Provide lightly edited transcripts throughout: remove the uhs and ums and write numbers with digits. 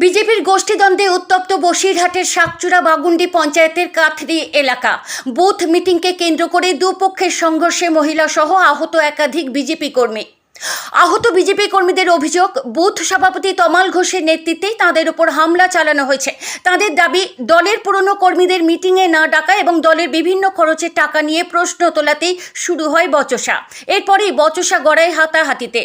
বিজেপির গোষ্ঠীদ্বন্দ্বে উত্তপ্ত বসিরহাটের শাকচুরা বাগুন্ডি পঞ্চায়েতের কাথরি এলাকা। বুথ মিটিংকে কেন্দ্র করে দুপক্ষের সংঘর্ষে মহিলা সহ আহত একাধিক বিজেপি কর্মী। আহত বিজেপি কর্মীদের অভিযোগ, বুথ সভাপতি তমাল ঘোষের নেতৃত্বেই তাদের উপর হামলা চালানো হয়েছে। তাদের দাবি, দলের পুরনো কর্মীদের মিটিংয়ে না ডাকা এবং দলের বিভিন্ন খরচের টাকা নিয়ে প্রশ্ন তোলাতেই শুরু হয় বচসা। এরপরেই বচসা গড়ায় হাতাহাতিতে।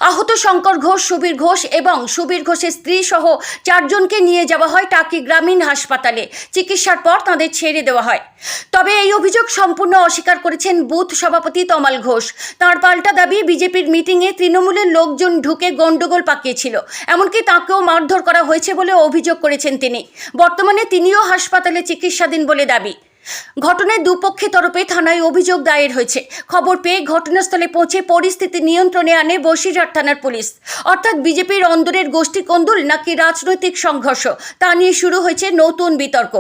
আহত শঙ্কর ঘোষ, সুবীর ঘোষ এবং সুবীর ঘোষের স্ত্রী সহ 4 জনকে নিয়ে যাওয়া হয় টাকি গ্রামীণ হাসপাতালে। চিকিৎসার পর তাদের ছেড়ে দেওয়া হয়। তবে এই অভিযোগ সম্পূর্ণ অস্বীকার করেছেন বুথ সভাপতি তমাল ঘোষ। তাঁর পাল্টা দাবি, বিজেপির মিটিংয়ে তৃণমূলের লোকজন ঢুকে গন্ডগোল পাকিয়েছিল, এমনকি তাঁকেও মারধর করা হয়েছে বলে অভিযোগ করেছেন তিনি। বর্তমানে তিনিও হাসপাতালে চিকিৎসাধীন বলে দাবি। ঘটনায় দুপক্ষের তরফে থানায় অভিযোগ দায়ের হয়েছে। খবর পেয়ে ঘটনাস্থলে পৌঁছে পরিস্থিতি নিয়ন্ত্রণে আনে বসিরহাট থানার পুলিশ। অর্থাৎ বিজেপির অন্দরের গোষ্ঠী কোন্দল নাকি রাজনৈতিক সংঘর্ষ, তা নিয়ে শুরু হয়েছে নতুন বিতর্ক।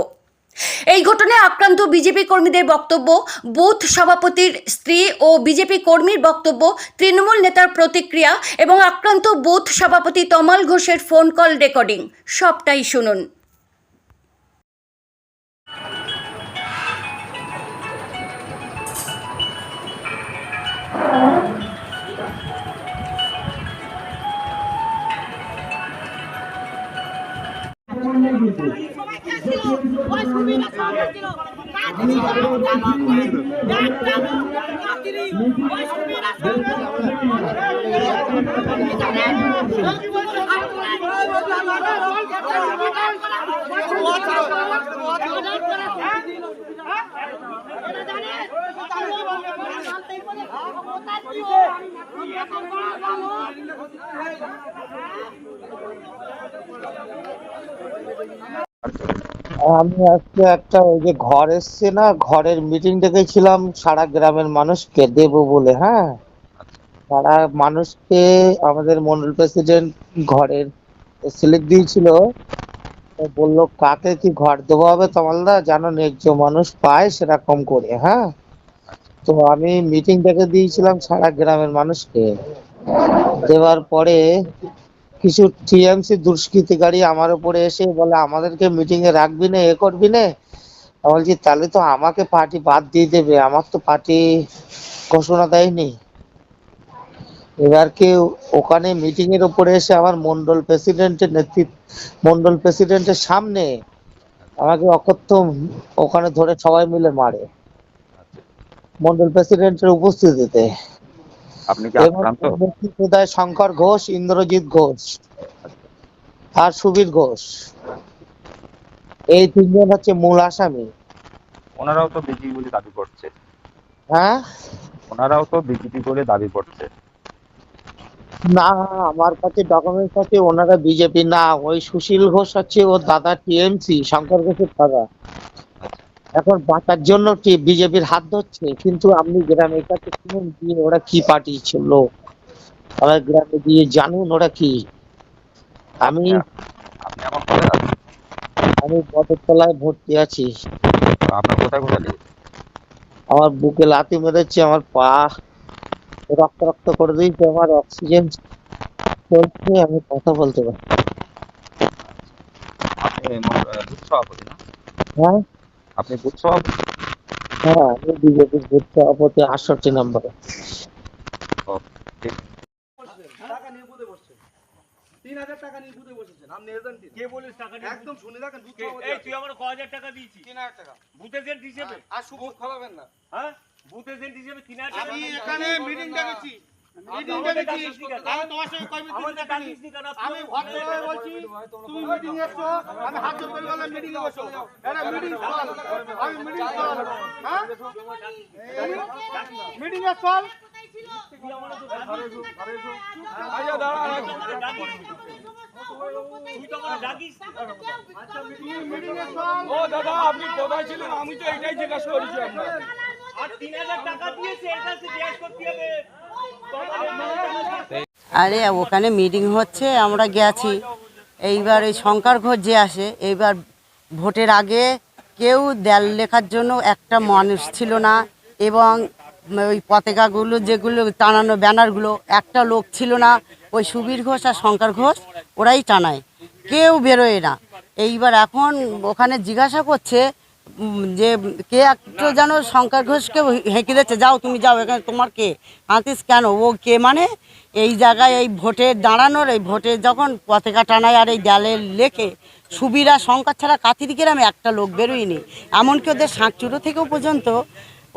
এই ঘটনায় আক্রান্ত বিজেপি কর্মীদের বক্তব্য, বুথ সভাপতির স্ত্রী ও বিজেপি কর্মীর বক্তব্য, তৃণমূল নেতার প্রতিক্রিয়া এবং আক্রান্ত বুথ সভাপতি তমাল ঘোষের ফোন কল রেকর্ডিং, সবটাই শুনুন। আমি আজকে একটা ওই যে ঘর এসছে না, ঘরের মিটিং ডেকেছিলাম সারা গ্রামের মানুষকে দেবো বলে। হ্যাঁ, সারা মানুষকে আমাদের মন্ডল প্রেসিডেন্ট ঘরের স্লিপ দিয়েছিল। বললো কাকে কি ঘর দেবো হবে তমালদা, যেন ন্যায্য মানুষ পায় সেরকম করে। হ্যাঁ, তো আমি মিটিং ডেকে দিয়েছিলাম সারা গ্রামের মানুষকে। দেওয়ার পরে কিছু টিএমসি দুষ্কৃতিকারী আমার উপরে এসে বলে আমাদেরকে মিটিং এ রাখবি না, এ করবি না। বলছি তাহলে তো আমাকে পার্টি বাদ দিয়ে দেবে, আমার তো পার্টি ঘোষণা দেয়নি। এবার কেউ ওখানে মিটিং এর উপরে এসে আমার মন্ডল প্রেসিডেন্টের সামনে আমাকে অকথ্য ওখানে ধরে সবাই মিলে মারে মন্ডল প্রেসিডেন্টের উপস্থিতিতে। আপনি কি আক্রান্ত? শঙ্কর ঘোষ, ইন্দ্রজিৎ ঘোষ আর সুবীর ঘোষ, এই 3 জন হচ্ছে মূল আসামি। ওনারাও তো বিজেপি বলে দাবি করছে। হ্যাঁ, ওনারাও তো বিজেপি বলে দাবি করছে। না, আমার কাছে ডকুমেন্টস আছে ওনারা বিজেপি না। ওই সুশীল ঘোষ হচ্ছে ওর দাদা টিএমসি, শঙ্কর ঘোষের দাদা। এখন বাঁচার জন্য বিজেপির হাত ধরছে, কিন্তু আপনি গ্রামের কাছে শুনুন দিয়ে ওরা কি পার্টি ছিল, আমার গ্রামে দিয়ে জানুন ওরা কি। আপনি এখন কোথায় আছেন? আমি বটতলায় ভর্তি আছি। আপনার কোথায় লেগেছে? আমার বুকে লাথি মেরেছে, আমার পা রক্ত রক্ত করে দিয়েছে, আমার অক্সিজেন চলছে, আমি কথা বলতে পারি। আপনি বুথ সভাপতি না? হ্যাঁ, আপনি বুথ সভাপতি? হ্যাঁ, আমি বিজেপির বুথ সভাপতি 68 নম্বরে। টাকা নিয়ে বুঝে বসছেন, 3000 টাকা নিয়ে বুঝে বসেছেন। আপনি এজেন্ট কে বলিস টাকা নিয়ে? একদম শুনে রাখেন। এই তুই আমার 1000 টাকা দিয়েছিস। 3000 টাকা বুথ এজেন্ট হিসেবে। আর সুবোধ খাওয়াবেন না। হ্যাঁ, বুথ এজেন্ট হিসেবে 3000 টাকা। আমি এখানে মিটিং ডেকেছি, মিটিং ডেকেছি। আমি তোমার সঙ্গে কই মিটিং ডেকেছি? আমি ভদ্রভাবে বলছি, তুমি মিটিং এসছো, আমি হাত জোড় করে বললাম মিটিং এ বসো। এটা মিটিং চল, আমি মিটিং চল। হ্যাঁ, মিটিং এ চল। আইয়া দাঁড়া, তুই তো আমার ডাকিস। মিটিং এ চল। ও দাদা, আপনি কোথায় ছিলেন? আমি তো এটাই জিজ্ঞাসা করেছি আপনাকে। আর 3000 টাকা দিয়েছে, এটা সে জিজ্ঞেস করতে হবে। আরে ওখানে মিটিং হচ্ছে, আমরা গেছি। এইবার এই শঙ্কর ঘোষ যে আসে, এইবার ভোটের আগে কেউ দেয়াল লেখার জন্য একটা মানুষ ছিল না, এবং ওই পতাকাগুলো যেগুলো টানানো ব্যানারগুলো একটা লোক ছিল না। ওই সুবীর ঘোষ আর শঙ্কর ঘোষ ওরাই টানায়, কেউ বেরোয় না। এইবার এখন ওখানে জিজ্ঞাসা করছে যে কে একটা যেন শঙ্কর ঘোষকে হেঁকে দিচ্ছে, যাও তুমি যাও, এখানে তোমার কে আনতিস কেন, ও কে মানে এই জায়গায় এই ভোটে দাঁড়ানোর, এই ভোটে যখন পতাকা টানায় আর এই দেয়ালে লেখে সুবীর আর শঙ্কর ছাড়া কাতিরি গ্রামে একটা লোক বেরোয়নি। এমনকি ওদের সাঁকচুরো থেকেও পর্যন্ত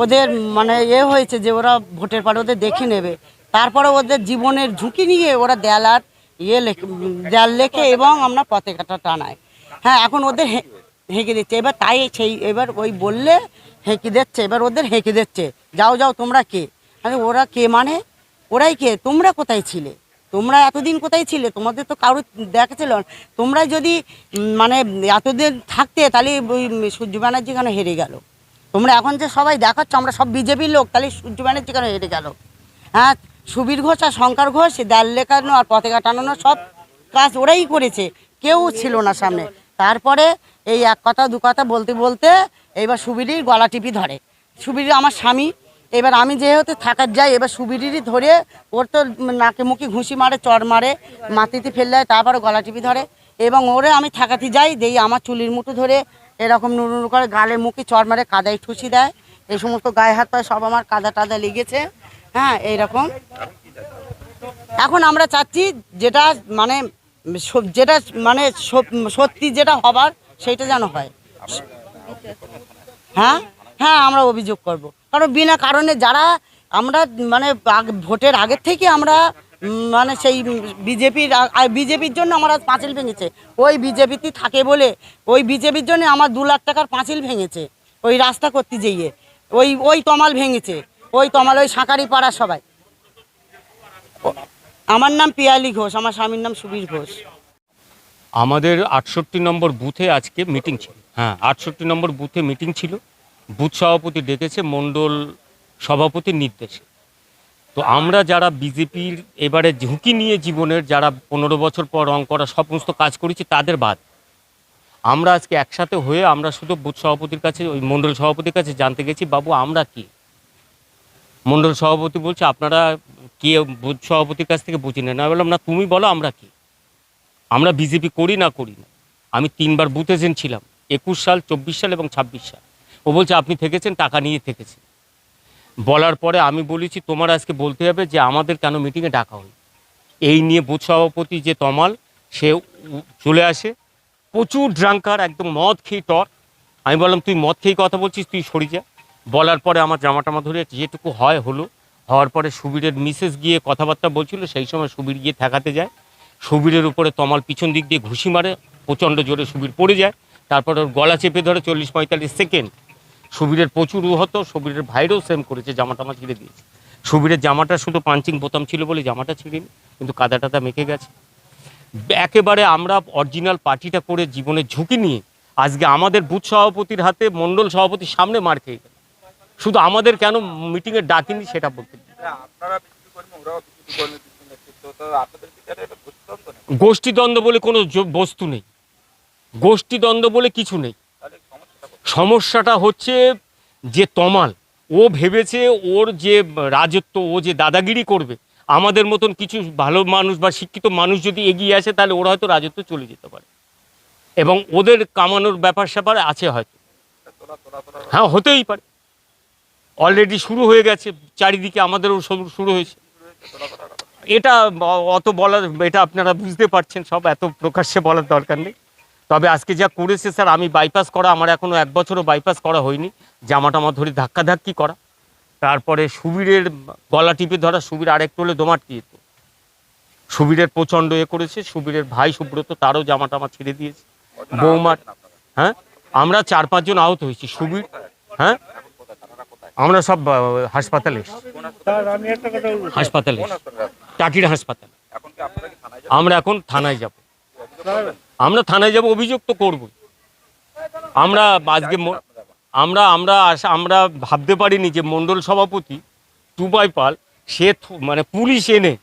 ওদের মানে হয়েছে যে ওরা ভোটের পরে ওদের দেখে নেবে, তারপরে ওদের জীবনের ঝুঁকি নিয়ে ওরা দেয়াল লেখে এবং আমরা পতাকাটা টানায়। হ্যাঁ, এখন ওদের হেঁকে দিচ্ছে, এবার তাই সেই এবার ওই বললে হেঁকে দিচ্ছে, এবার ওদের হেঁকে দিচ্ছে, যাও যাও তোমরা কে। আরে ওরা কে মানে ওরাই কে, তোমরা কোথায় ছিলে, তোমরা এতদিন কোথায় ছিলে, তোমাদের তো কারো দেখা ছিল না। তোমরা যদি মানে এতদিন থাকতে তাহলে ওই সূর্য ব্যানার্জি কেন হেরে গেল, তোমরা এখন যে সবাই দেখাচ্ছ আমরা সব বিজেপির লোক, তাহলে সূর্য ব্যানার্জি কেন হেরে গেল। হ্যাঁ, সুবীর ঘোষ আর শঙ্কর ঘোষ দেয়াল লেখানো আর পতাকা টানানো সব কাজ ওরাই করেছে, কেউ ছিল না সামনে। তারপরে এই এক কথা দু কথা বলতে বলতে এইবার সুবীরের গলা টিপি ধরে, সুবীর আমার স্বামী। এবার আমি যেহেতু থাকার যাই, এবার সুবীরেরই ধরে ওর তো নাকে মুখে ঘুষি মারে, চড় মারে, মাটিতে ফেলে দেয়, তারপরে গলা টিপি ধরে এবং ওরে আমি থাকাতে যাই, দেই আমার চুলির মুঠো ধরে এরকম নুরু করে গালে মুখে চড় মারে, কাদায় ঠুসি দেয়, এই সমস্ত গায়ে হাত পায়ে সব আমার কাদা টাদা লেগেছে। হ্যাঁ, এইরকম এখন আমরা চাচ্ছি যেটা মানে সত্যি যেটা হবার সেটা যেন হয়। হ্যাঁ হ্যাঁ, আমরা অভিযোগ করব, কারণ বিনা কারণে যারা আমরা মানে ভোটের আগের থেকে আমরা মানে সেই বিজেপির জন্য আমরা পাঁচিল ভেঙেছে, ওই বিজেপিতে থাকে বলে ওই বিজেপির জন্য আমার 2 লাখ টাকার পাঁচিল ভেঙেছে, ওই রাস্তা করতে যেয়ে ওই তমাল ভেঙেছে, ওই তমাল ওই সাঁকারি পাড়া সবাই। আমার নাম পিয়ালি ঘোষ, আমার স্বামীর নাম সুবীর ঘোষ। আমাদের 68 নম্বর বুথে আজকে মিটিং ছিল। হ্যাঁ, 68 নম্বর বুথে মিটিং ছিল। বুথ সভাপতি ডেকেছে মণ্ডল সভাপতির নির্দেশে। তো আমরা যারা বিজেপির এবারে ঝুঁকি নিয়ে জীবনের যারা 15 বছর পর রং করা সমস্ত কাজ করেছি তাদের বাদ আমরা আজকে একসাথে হয়ে আমরা শুধু বুথ সভাপতির কাছে, ওই মণ্ডল সভাপতির কাছে জানতে গেছি, বাবু আমরা কি। মণ্ডল সভাপতি বলছে আপনারা কে বুথ সভাপতির কাছ থেকে বুঝি নেন। আমি বললাম না, তুমি বলো আমরা কি, আমরা বিজেপি করি না। আমি 3বার বুথ এজেন্ট ছিলাম, 21 সাল, 24 সাল এবং 26 সাল। ও বলছে আপনি থেকেছেন, টাকা নিয়ে থেকেছেন। বলার পরে আমি বলেছি তোমার আজকে বলতে হবে যে আমাদের কেন মিটিংয়ে ডাকা হলো। এই নিয়ে বুথ সভাপতি যে তমাল সে চলে আসে, প্রচুর ড্রাঙ্কার, একদম মদ খেয়ে টর। আমি বললাম তুই মদ খেয়ে কথা বলছিস, তুই সরে যা। বলার পরে আমার জামাটামা ধরে যেটুকু হওয়ার পরে সুবীরের মিসেস গিয়ে কথাবার্তা বলছিল, সেই সময় সুবীর গিয়ে ঠেকাতে যায়। সুবীরের উপরে তমাল পিছন দিক দিয়ে ঘুষি মারে, প্রচণ্ড জোরে সুবীর পড়ে যায়। তারপর ওর গলা চেপে ধরে 40-45 সেকেন্ড। সুবীরের প্রচুর হতো, সুবীরের ভাইরাও সেম করেছে, জামাটামা ছিঁড়ে দিয়েছে। সুবীরের জামাটা শুধু পাঞ্চিং বোতাম ছিল বলে জামাটা ছিঁড়েনি, কিন্তু কাদা টাদা মেখে গেছে। একেবারে আমরা অরিজিনাল পার্টিটা করে জীবনের ঝুঁকি নিয়ে আজকে আমাদের বুথ সভাপতির হাতে মণ্ডল সভাপতির সামনে মার খেয়ে গেল। শুধু আমাদের কেন মিটিংয়ে ডাকিনি সেটা বলতে। গোষ্ঠীদ্বন্দ্ব বলে কোনো বস্তু নেই, গোষ্ঠীদ্বন্দ্ব বলে কিছু নেই। সমস্যাটা হচ্ছে যে তমাল ও ভেবেছে ওর যে রাজত্ব, ও যে দাদাগিরি করবে, আমাদের মতন কিছু ভালো মানুষ বা শিক্ষিত মানুষ যদি এগিয়ে আসে তাহলে ওরা হয়তো রাজত্ব চলে যেতে পারে, এবং ওদের কামানোর ব্যাপার স্যাপার আছে হয়তো। হ্যাঁ, হতেই পারে, অলরেডি শুরু হয়ে গেছে চারিদিকে, আমাদেরও শুরু হয়েছে। এটা অত বলার, এটা আপনারা বুঝতে পারছেন, সব এত প্রকাশ্যে বলার দরকার নেই। তবে আজকে যা করেছে স্যার, আমি বাইপাস করা, আমার এখনও 1 বছরও বাইপাস করা হয়নি, জামাটামা ধরে ধাক্কাধাক্কি করা, তারপরে সুবীরের গলা টিপে ধরা, সুবীর আরেকটু হলে দোমাট দিয়েছে। সুবীরের প্রচণ্ড করেছে, সুবীরের ভাই সুব্রত তারও জামাটামা ছিঁড়ে দিয়েছে, বৌমার। হ্যাঁ, আমরা 4-5 জন আহত হয়েছি। সুবীর, হ্যাঁ, আমরা সব হাসপাতালে টাকির হাসপাতাল। আমরা এখন থানায় যাব, আমরা থানায় যাব, অভিযোগ তো করবই। আমরা আজকে আমরা ভাবতে পারিনি যে মণ্ডল সভাপতি টুবাই পাল সে মানে পুলিশ এনে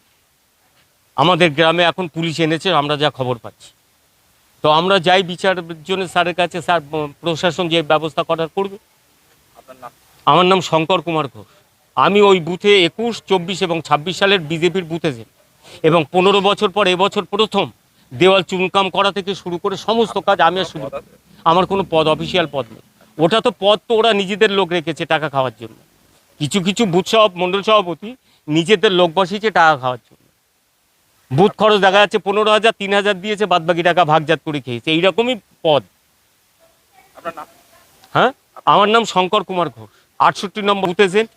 আমাদের গ্রামে এখন পুলিশ এনেছে, আমরা যা খবর পাচ্ছি। তো আমরা যাই বিচারের জন্য স্যারের কাছে, স্যার প্রশাসন যে ব্যবস্থা করার করবে। আমার নাম শঙ্কর কুমার ঘোষ। আমি ওই বুথে 21, 24 এবং 26 সালের বিজেপির বুথে যে এবং 15 বছর পর এবছর প্রথম দেওয়াল চুনকাম করা থেকে শুরু করে সমস্ত কাজ আমি আর শুরু। আমার কোনো পদ, অফিসিয়াল পদ নেই। ওটা তো পদ তো ওরা নিজেদের লোক রেখেছে টাকা খাওয়ার জন্য। কিছু কিছু বুথ মণ্ডল সভাপতি নিজেদের লোক বসিয়েছে টাকা খাওয়ার জন্য। বুথ খরচ দেখা যাচ্ছে 15,000, 3,000 দিয়েছে, বাদবাকি টাকা ভাগজাত করে খেয়েছে। এইরকমই পদ। হ্যাঁ, আমার নাম শঙ্কর কুমার ঘোষ, 68 নম্বর বুথ এজেন্ট।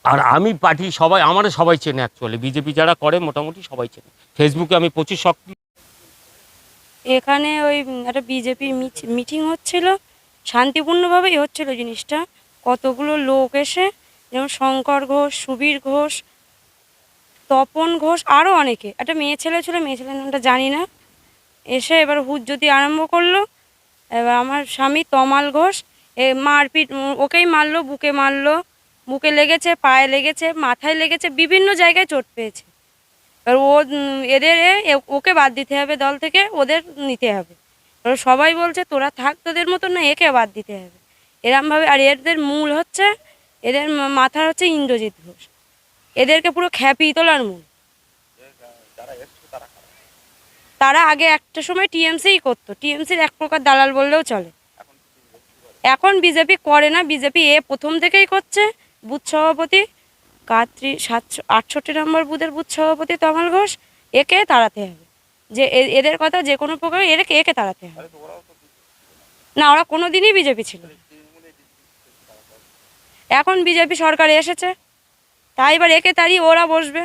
আর আমি পার্টি সবাই, আমার সবাই চেনে, অ্যাকচুয়ালি বিজেপি যারা করে মোটামুটি সবাই চেনে। ফেসবুকে আমি প্রচুর সক্রিয়। এখানে ওই একটা বিজেপির মিটিং হচ্ছিল, শান্তিপূর্ণভাবেই হচ্ছিল জিনিসটা। কতগুলো লোক এসে, যেমন শঙ্কর ঘোষ, সুবীর ঘোষ, তপন ঘোষ, আরও অনেকে, একটা মেয়ে ছেলে ছিল, মেয়ে ছেলের নামটা জানি না, এসে এবার হুজ্জতি আরম্ভ করলো। এবার আমার স্বামী তমাল ঘোষ মারপিট, ওকেই মারলো, বুকে লেগেছে, পায়ে লেগেছে, মাথায় লেগেছে, বিভিন্ন জায়গায় চোট পেয়েছে। এবার ওকে বাদ দিতে হবে দল থেকে, ওদের নিতে হবে। এবার সবাই বলছে তোরা থাক তোদের মতো, না একে বাদ দিতে হবে এরমভাবে। আর এদের মূল হচ্ছে, এদের মাথার হচ্ছে ইন্দ্রজিৎ ঘোষ, এদেরকে পুরো খ্যাপিয়ে তোলার মূল। তারা আগে একটা সময় টিএমসিই করতো, টিএমসির এক প্রকার দালাল বললেও চলে। এখন বিজেপি করে না, বিজেপি প্রথম থেকেই করছে। বুথ সভাপতি 68 নম্বর বুথের বুথ সভাপতি তমাল ঘোষ, একে তাড়াতে হবে। যে এদের কথা যে কোনো প্রকারে একে তাড়াতে হবে। না, ওরা কোনো দিনই বিজেপি ছিল না। এখন বিজেপি সরকারে এসেছে, তাই এবার একে তাড়িয়ে ওরা বসবে।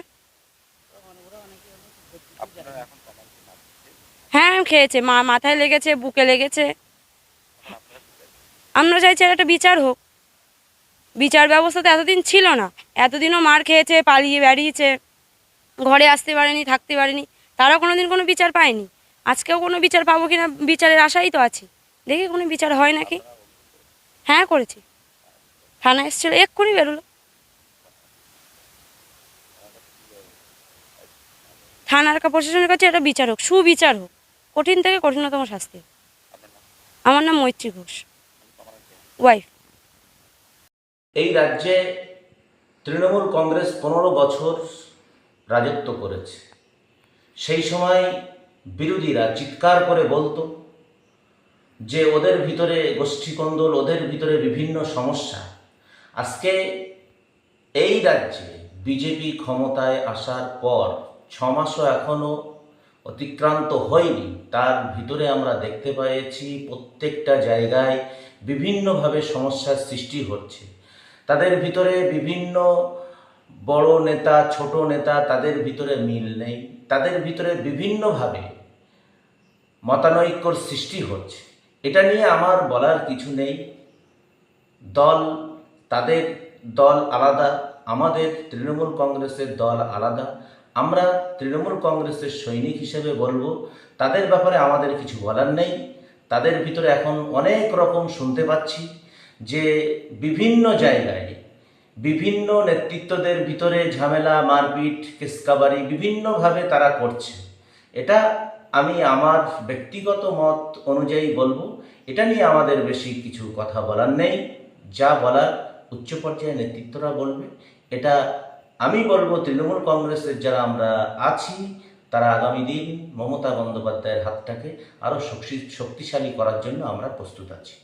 হ্যাঁ, খেয়েছে, মাথায় লেগেছে, বুকে লেগেছে। আমরা চাইছি একটা বিচার হোক। বিচার ব্যবস্থা তো এতদিন ছিল না, এতদিনও মার খেয়েছে, পালিয়ে বেরিয়েছে, ঘরে আসতে পারেনি, থাকতে পারেনি, তারা কোনোদিন কোনো বিচার পায়নি। আজকেও কোনো বিচার পাবো কিনা বিচারের আশাই তো আছি, দেখি কোনো বিচার হয় নাকি। হ্যাঁ করেছি, থানা এসেছিল, এক্ষুনি বেরোলো। থানার প্রশাসনের কাছে একটা বিচার হোক, সুবিচার হোক, কঠিন থেকে কঠিনতম শাস্তি। আমার নাম মৈত্রী ঘোষ, ওয়াইফ। এই রাজ্যে তৃণমূল কংগ্রেস 15 বছর রাজত্ব করেছে। সেই সময় বিরোধীরা চিৎকার করে বলতো যে ওদের ভিতরে গোষ্ঠীকন্দল, ওদের ভিতরে বিভিন্ন সমস্যা। আজকে এই রাজ্যে বিজেপি ক্ষমতায় আসার পর 6 মাসও এখনও অতিক্রান্ত হয়নি, তার ভিতরে আমরা দেখতে পেয়েছি প্রত্যেকটা জায়গায় বিভিন্নভাবে সমস্যার সৃষ্টি হচ্ছে। তাদের ভিতরে বিভিন্ন বড় নেতা, ছোট নেতা, তাদের ভিতরে মিল নেই, তাদের ভিতরে বিভিন্নভাবে মতানৈক্যর সৃষ্টি হচ্ছে। এটা নিয়ে আমার বলার কিছু নেই। তাদের দল আলাদা, আমাদের তৃণমূল কংগ্রেসের দল আলাদা। আমরা তৃণমূল কংগ্রেসের সৈনিক হিসেবে বলবো, তাদের ব্যাপারে আমাদের কিছু বলার নেই। তাদের ভিতরে এখন অনেক রকম শুনতে পাচ্ছি যে বিভিন্ন জায়গায় বিভিন্ন নেতৃত্বদের ভিতরে ঝামেলা, মারপিট, কেসকাবারি বিভিন্নভাবে তারা করছে। এটা আমি আমার ব্যক্তিগত মত অনুযায়ী বলবো, এটা নিয়ে আমাদের বেশি কিছু কথা বলার নেই। যা বলার উচ্চ পর্যায়ে নেতৃত্বরা বলবে। এটা আমি বলবো, তৃণমূল কংগ্রেসের যারা আমরা আছি, তারা আগামী দিন মমতা বন্দ্যোপাধ্যায়ের হাতটাকে আরও শক্তিশালী করার জন্য আমরা প্রস্তুত আছি।